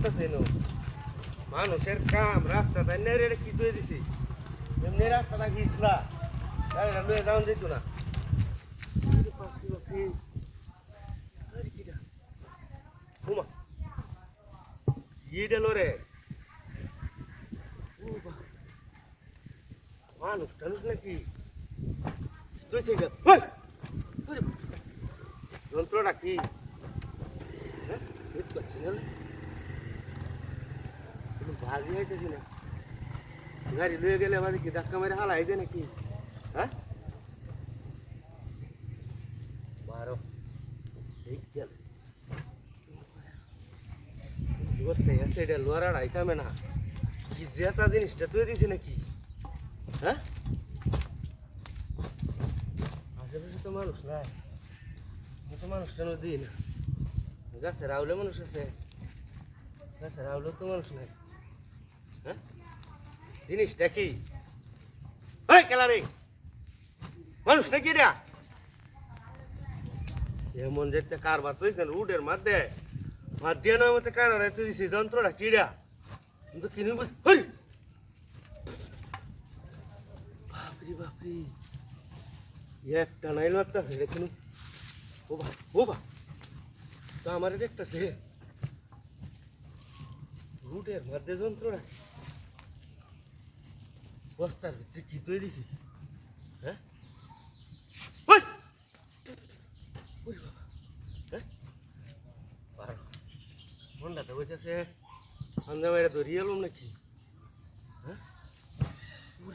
লাগতেছে না মানুষের কাম রাস্তা তাই না রে কি তুই দিছি এমনি রাস্তাটা ঘিসলা গাড়িটা লয়ে যাওয়া যেত না মানুষ টানুষ নাকি তুই যন্ত্রটা কি ভাজি হইতেছি না গাড়ি লয়ে গেলে আমাদের কি ধাক্কা মেরে হালাই দে নাকি হ্যাঁ বারো ঠিক গেল সেটা লোয়ার আইতামে না কি জেতা জিনিসটা তুই দিছি নাকি হ্যাঁ আশেপাশে তো মানুষ নাই তো মানুষটা দিই না গাছের আউলে মানুষ আছে গাছের আউলে তো মানুষ নাই হ্যাঁ জিনিসটা কি ওই কেলারে মানুষ নাকি এটা এমন যেতে কারবার তুই রুডের মধ্যে মাধ্যাহ্নের মধ্যে কারবার তুই দিছি যন্ত্রটা কিরা কিন্তু কিনে বুঝ বাপরি বাপরি একটা নাইলো একটা ফেলে কিনু ও বা তো আমার দেখতেছে রুটের মধ্যে যন্ত্রটা বস্তার ভিতরে কি তৈরি দিছি হ্যাঁ মনটা তো বলছে সন্ধ্যাবেলা ধরিয়ে এলাম নাকি হ্যাঁ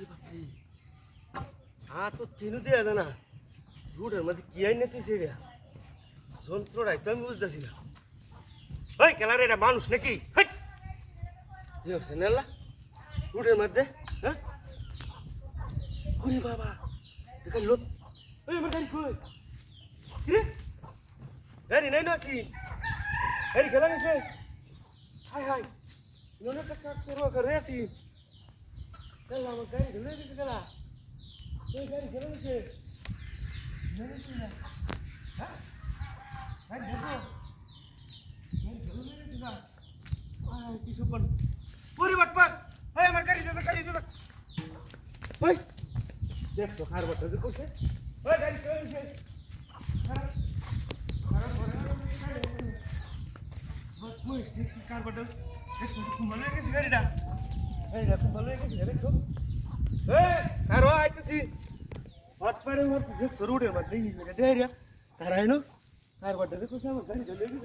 বাপরি তো কিনু দিয়ে না রুটের মধ্যে কি আই না তুই সেটা যন্ত্রটাই তো আমি বুঝতেছি না ওই কেলারে এটা মানুষ নাকি কি হচ্ছে নেলা রুটের মধ্যে হ্যাঁ ওরে বাবা এটা লোক ওই আমার গাড়ি কই কি গাড়ি নাই না আসি গাড়ি খেলা গেছে হাই হাই নোনে কাকা করো করে আসি কেলা আমার গাড়ি ধরে গেছে কেলা ওই গাড়ি খেলা গেছে হ্যাঁ গাড়ি দেখো কিছু পরিবার পার হয় আমার গাড়ি দাদা ওই দেখ তো কার বাটা করছে ওই গাড়ি চলে গেছে কার বাটা খুব ভালো হয়ে গেছে গাড়িটা খুব ভালো হয়ে গেছে দেখো কারো আইতেছি হট পারে দেখছো রোডের মধ্যে তারাই না কার বাটা দেখো আমার গাড়ি চলে গেছে